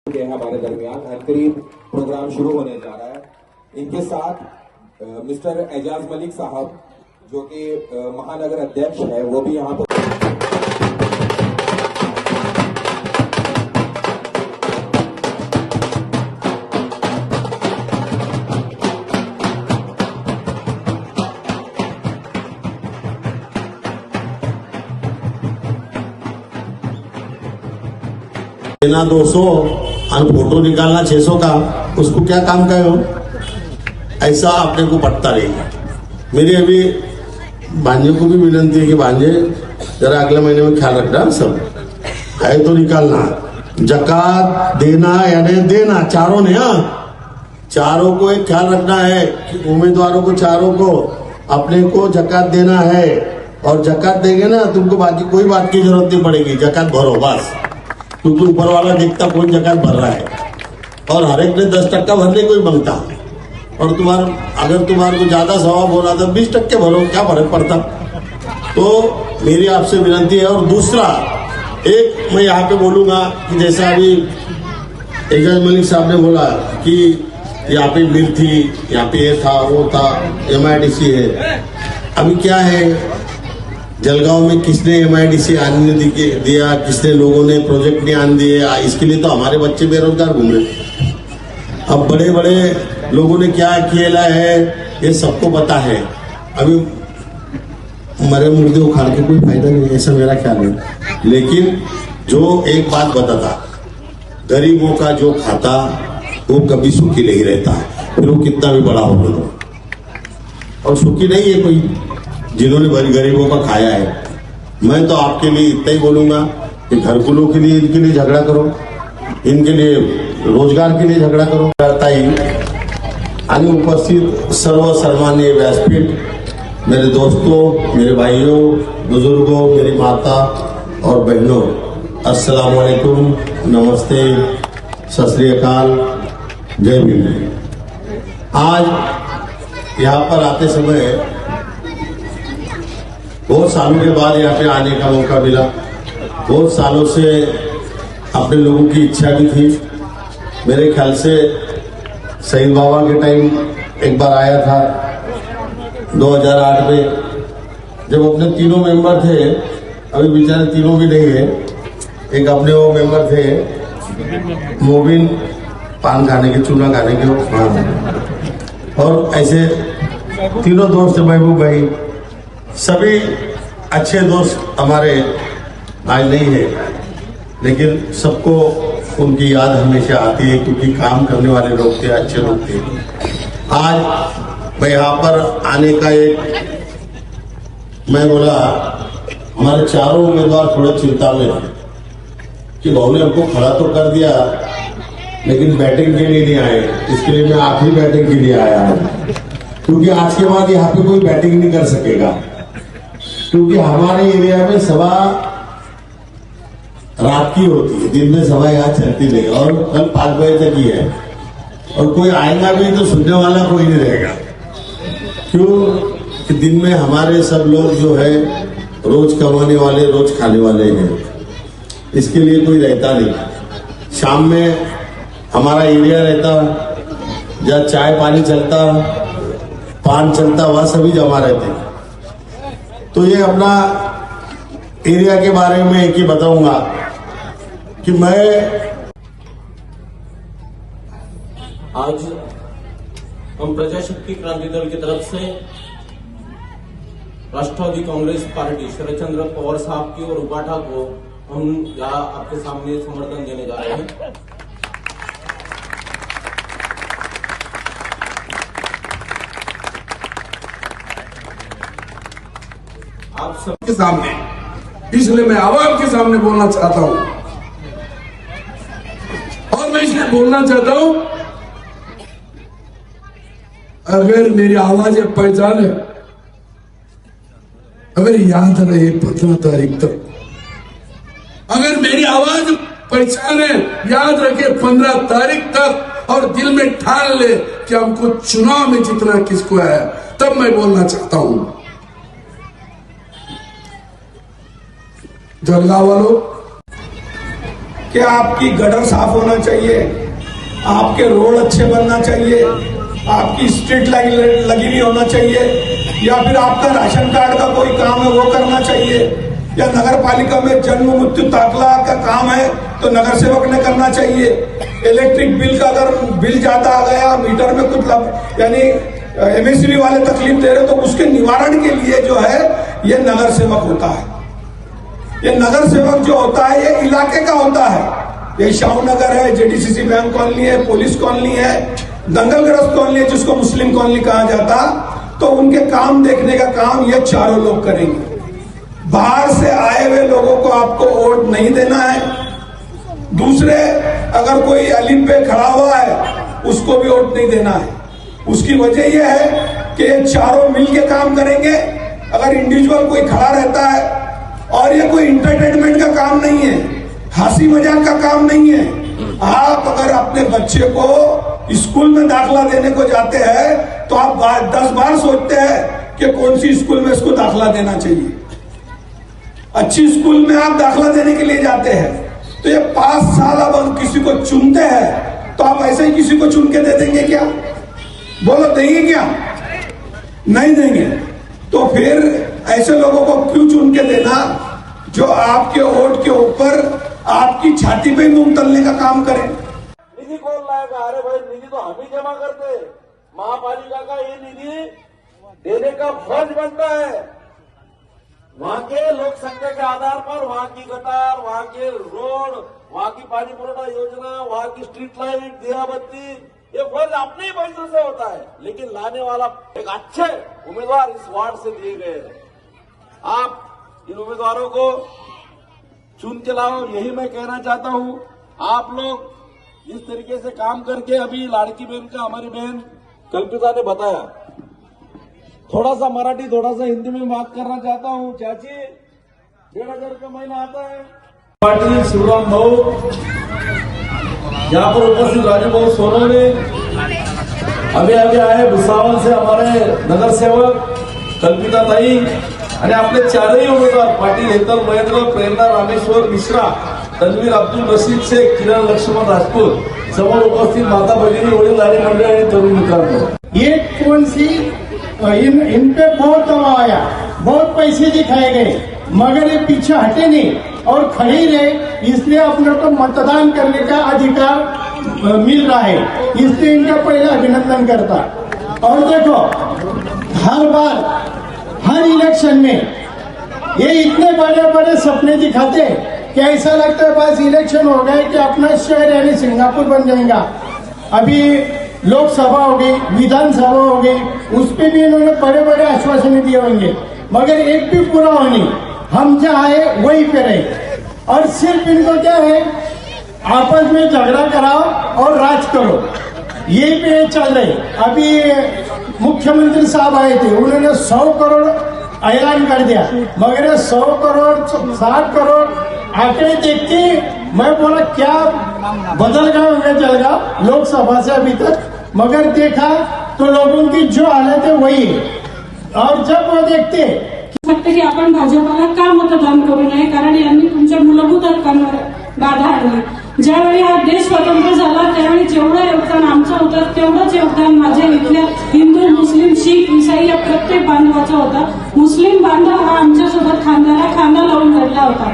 के हमारे दरमियान करीब प्रोग्राम शुरू होने जा रहा है। इनके साथ मिस्टर एजाज मलिक साहब जो कि महानगर अध्यक्ष है वो भी यहाँ पर देना 200 और फोटो निकालना 600 का, उसको क्या काम का हो? ऐसा अपने को पटता रहेगा। मेरी अभी भांजे को भी विनती है कि भांजे जरा अगले महीने में ख्याल रखना, सब है तो निकालना। जकात देना यानी देना चारों ने, चारों को एक ख्याल रखना है कि उम्मीदवारों को चारों को अपने को जकात देना है। और जकात देंगे ना तुमको बाकी कोई बात की जरूरत नहीं पड़ेगी, जकात भरो बस, क्योंकि ऊपर वाला देखता कौन जकात भर रहा है। और हर एक ने 10% भरने को ही मांगता, और अगर तुम्हारे को ज्यादा सवाब हो रहा था 20% भरो, क्या फर्क पड़ता। तो मेरी आपसे विनती है। और दूसरा एक मैं यहाँ पे बोलूंगा कि जैसा अभी एजाज मलिक साहब ने बोला कि यहाँ पे मिल थी, यहाँ पे ये था वो था, MIDC है। अभी क्या है, जलगांव में किसने MIDC आने दिया, किसने लोगों ने प्रोजेक्ट नहीं आने दिए, इसके लिए तो हमारे बच्चे बेरोजगार घूम रहे। अब बड़े बड़े लोगों ने क्या किया है ये सबको पता है। अभी मरे मुर्दे उखाड़ के कोई फायदा नहीं है, ऐसा मेरा ख्याल है। लेकिन जो एक बात बताता, गरीबों का जो खाता वो कभी सुखी नहीं रहता, फिर वो कितना भी बड़ा हो तो। और सुखी नहीं है कोई जिन्होंने गरीबों का खाया है। मैं तो आपके लिए इतना ही बोलूंगा कि घरकुलों के लिए इनके लिए झगड़ा करो, इनके लिए रोजगार के लिए झगड़ा करो। आणि उपस्थित सर्व सन्माननीय व्यासपीठ, मेरे दोस्तों, मेरे भाइयों, बुजुर्गों, मेरी माता और बहनों, अस्सलाम वालेकुम, नमस्ते, सत श्री अकाल, जय भीम। आज यहाँ पर आते समय बहुत सालों के बाद यहाँ पे आने का मौका मिला। बहुत सालों से अपने लोगों की इच्छा भी थी। मेरे ख्याल से सईद बाबा के टाइम एक बार आया था 2008 में, जब अपने तीनों मेंबर थे, अभी बेचारे तीनों भी नहीं है। एक अपने वो मेंबर थे मोबिन, पान खाने के, चूना खाने के, और ऐसे तीनों दोस्त, महबूब भाई, सभी अच्छे दोस्त हमारे आज नहीं है, लेकिन सबको उनकी याद हमेशा आती है, क्योंकि काम करने वाले लोग थे, अच्छे लोग थे। आज मैं यहाँ पर आने का मैं बोला, हमारे चारों उम्मीदवार थोड़े चिंता में थे कि भाऊ ने हमको खड़ा तो कर दिया, लेकिन बैटिंग के लिए नहीं आए। इसके लिए मैं आखिरी बैटिंग के लिए आया हूँ, क्योंकि आज के बाद यहाँ पे कोई बैटिंग नहीं कर सकेगा, क्योंकि हमारे एरिया में सभा रात की होती है, दिन में सभा यहाँ चलती नहीं, और कल 5 बजे तक ही है। और कोई आएगा भी तो सुनने वाला कोई नहीं रहेगा, क्यों कि दिन में हमारे सब लोग जो है रोज कमाने वाले, रोज खाने वाले हैं, इसके लिए कोई रहता नहीं। शाम में हमारा एरिया रहता, जहाँ चाय पानी चलता, पान चलता, वह सभी जमा रहते। तो ये अपना एरिया के बारे में एक ही बताऊंगा कि मैं आज हम प्रजाशक्ति क्रांति दल की तरफ से राष्ट्रवादी कांग्रेस पार्टी शरद चंद्र पवार साहब की और उबाठा को हम यहाँ आपके सामने समर्थन देने जा रहे हैं। आप सबके सामने, इसलिए मैं आवाम के सामने बोलना चाहता हूं, और मैं इसलिए बोलना चाहता हूं, अगर मेरी आवाज पहचान है, अगर याद रहे 15 तारीख तक, अगर मेरी आवाज पहचान है, याद रखे 15 तारीख तक, और दिल में ठान ले कि हमको चुनाव में जितना किसको है, तब मैं बोलना चाहता हूं। जलगांव वालों, कि आपकी गटर साफ होना चाहिए, आपके रोड अच्छे बनना चाहिए, आपकी स्ट्रीट लाइट लगी हुई होना चाहिए, या फिर आपका राशन कार्ड का कोई काम है वो करना चाहिए, या नगर पालिका में जन्म मृत्यु दाखला का काम है तो नगर सेवक ने करना चाहिए। इलेक्ट्रिक बिल का अगर बिल ज्यादा आ गया, मीटर में कुछ यानी एमएसबी वाले तकलीफ दे रहे तो उसके निवारण के लिए जो है ये नगर सेवक होता है। ये नगर सेवक जो होता है ये इलाके का होता है। ये शाहू नगर है, जेडीसीसी बैंक कॉलोनी है, पुलिस कॉलोनी है, दंगलग्रस्त कॉलोनी है जिसको मुस्लिम कॉलोनी कहा जाता, तो उनके काम देखने का काम ये चारों लोग करेंगे। बाहर से आए हुए लोगों को आपको वोट नहीं देना है। दूसरे अगर कोई अलीम पे खड़ा हुआ है उसको भी वोट नहीं देना है। उसकी वजह यह है कि ये चारों मिलके काम करेंगे। अगर इंडिविजुअल कोई खड़ा रहता है, और ये कोई इंटरटेनमेंट का काम नहीं है, हंसी मजाक का काम नहीं है। आप अगर अपने बच्चे को स्कूल में दाखला देने को जाते हैं तो आप 10 बार सोचते हैं कि कौन सी स्कूल में इसको दाखला देना चाहिए। अच्छी स्कूल में आप दाखला देने के लिए जाते हैं तो ये 5 साल अब हम किसी को चुनते हैं तो आप ऐसे ही किसी को चुन के दे देंगे क्या? बोलो देंगे क्या? नहीं देंगे। तो फिर ऐसे लोगों को क्यों चुन के देना जो आपके वोट के ऊपर आपकी छाती पे मूंग तलने का काम करें। निधि कौन लाएगा? अरे भाई निधि तो हम ही जमा करते। महापालिका का ये निधि देने का फर्ज बनता है। वहां के लोक संख्या के आधार पर वहां की गटार, वहां के रोड, वहां की पानी पुरवठा योजना, वहां की स्ट्रीट लाइट, दिया बत्ती, ये फर्ज अपने ही पैसों से होता है। लेकिन लाने वाला एक अच्छे उम्मीदवार इस वार्ड से दिए गए हैं। आप इन उम्मीदवारों को चुन के लाओ, यही मैं कहना चाहता हूं। आप लोग इस तरीके से काम करके, अभी लाड़की बहन का हमारी बहन कल्पिता ने बताया, थोड़ा सा मराठी थोड़ा सा हिंदी में बात करना चाहता हूं। चाची 1,500 रुपये महीना आता है। पाटिल, शिवराम भाऊ, यहाँ पर उपस्थित राजू भाऊ सोनवणे, अभी आए भुसावल से हमारे नगर सेवक कल्पिता ताई, आणि आपले चारही उमेदवार पाटील, हेतल महेंद्र, प्रेरणा रामेश्वर मिश्रा, तन्वीर अब्दुल रशीद शेख, किरण लक्ष्मण राजपूत, समोर उपस्थित माता भगिनी, वडीलधारी मंडळी आणि तरुण मित्रांनो, ये कौन सी इन पे बहुत दबाव आया, बहुत पैसे दिखाए गए, मगर ये पीछे हटे नहीं और खड़े ही रहे, इसलिए अपने को मतदान करने का अधिकार मिल रहा है। इसलिए इनका पहले अभिनंदन करता। और देखो, हर बार हर इलेक्शन में ये इतने बड़े बड़े सपने दिखाते कि ऐसा लगता है बस इलेक्शन हो गए कि अपना शहर यानी सिंगापुर बन जाएगा। अभी लोकसभा हो गई, विधानसभा हो गई, उस पर भी इन्होंने बड़े बड़े आश्वासन दिए होंगे, मगर एक भी पूरा हो नहीं। हम जहाँ आए वहीं पे रहे, और सिर्फ इनको क्या है, आपस में झगड़ा कराओ और राज करो, ये पे चल रहे। अभी मुख्यमंत्री साहब आए थे, उन्होंने 100 करोड़ ऐलान कर दिया, मगर 100 करोड़ 60 करोड़ आंकड़े देख के मैं बोला क्या बदल गया होंगे चलेगा लोकसभा से अभी तक, मगर देखा तो लोगों की जो हालत है वही है। और जब वो देखते वाटतं की आपण भाजपाला का मतदान करू नये, कारण यांनी तुमच्या मूलभूत हक्कांवर बाधा आणली। ज्यावेळी हा देश स्वतंत्र झाला त्यावेळी जेवढं योगदान आमचं होतं तेवढंच योगदान माझ्या इथल्या हिंदू, मुस्लिम, शीख, ईसाई या प्रत्येक बांधवाचा होता। मुस्लिम बांधव हा आमच्यासोबत खांद्याला खांदा लावून लढला होता,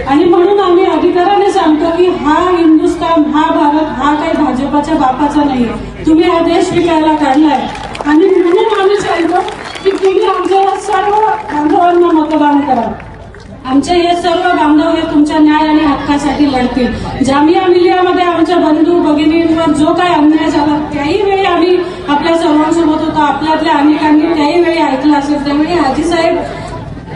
आणि म्हणून आम्ही अधिकाराने सांगतो की हा हिंदुस्थान, हा भारत, हा काही भाजपाच्या बापाचा नाहीये। तुम्ही हा देश विकायला काढलाय, आणि म्हणून आम्ही सांगतो की तुम्ही आमच्या सर्व बांधवांना मतदान करा। आमचे हे सर्व बांधव हे तुमच्या न्याय आणि हक्कासाठी लढतील। जामिया मिलियामध्ये आमच्या बंधू भगिनींवर जो काही अन्याय झाला त्याही वेळी आम्ही आपल्या सर्वांसोबत होतो, आपल्यातल्या अनेकांनी त्याही वेळी ऐकलं असेल। त्यावेळी हाजी साहेब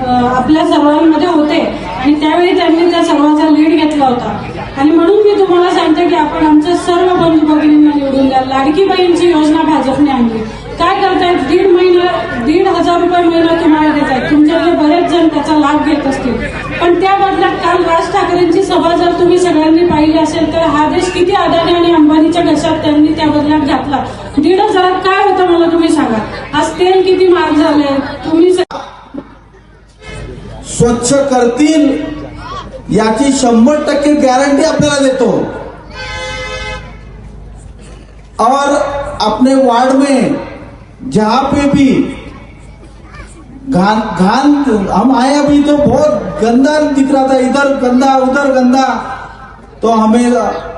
आपल्या सर्वांमध्ये होते आणि त्यावेळी त्यांनी त्या सर्वांचा लीड घेतला होता, आणि म्हणून मी तुम्हाला सांगते की आपण आमच्या सर्व बंधू भगिनींना निवडून द्या। लाडकी बहीणची योजना भाजपने आणली, काय करतायत, 1,500 रुपये महिना तुम्हाला देत आहेत। तुमच्यातले बरेच जण त्याचा लाभ घेत असतील, पण त्या बदल्यात काल राज ठाकरेंची सभा जर तुम्ही सगळ्यांनी पाहिली असेल तर हा देश किती अदानी आणि अंबानीच्या घशात त्यांनी त्या बदल्यात घातला। 1,500 काय होतं मला तुम्ही सांगा। आज तेल किती महाग झाले, तुम्ही स्वच्छ करतील याची 100% गॅरंटी आपल्याला देतो। और अपने वार्ड में जहां पे भी घान हम आए अभी तो बहुत गंदा दिख रहा था, इधर गंदा उधर गंदा, तो हमें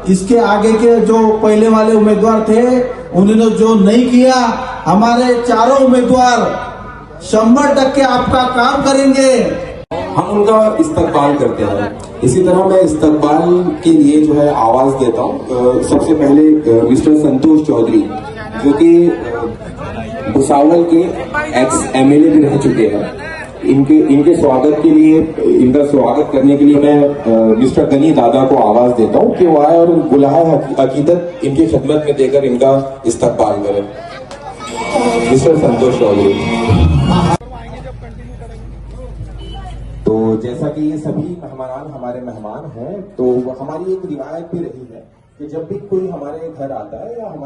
इसके आगे के जो पहले वाले उम्मीदवार थे उन्होंने जो नहीं किया, हमारे चारों उम्मीदवार 100% आपका काम करेंगे। हम उनका इस्तकबाल करते हैं। इसी तरह मैं इस्तकबाल के लिए जो है आवाज देता हूँ। सबसे पहले मिस्टर संतोष चौधरी जो कि भुसावल के एक्स MLA भी रह चुके हैं, इनके स्वागत के लिए, इनका स्वागत करने के लिए मैं मिस्टर गनी दादा को आवाज देता हूँ कि वो आए और गुलाह हकीकत इनकी खिदमत में देकर इनका इस्तकबाल करें। मिस्टर संतोष चौधरी। तो जैसा कि ये सभी मेहमान हमारे मेहमान हैं, तो हमारी एक रिवायत भी रही है कि जब भी कोई हमारे घर आता है या हमारे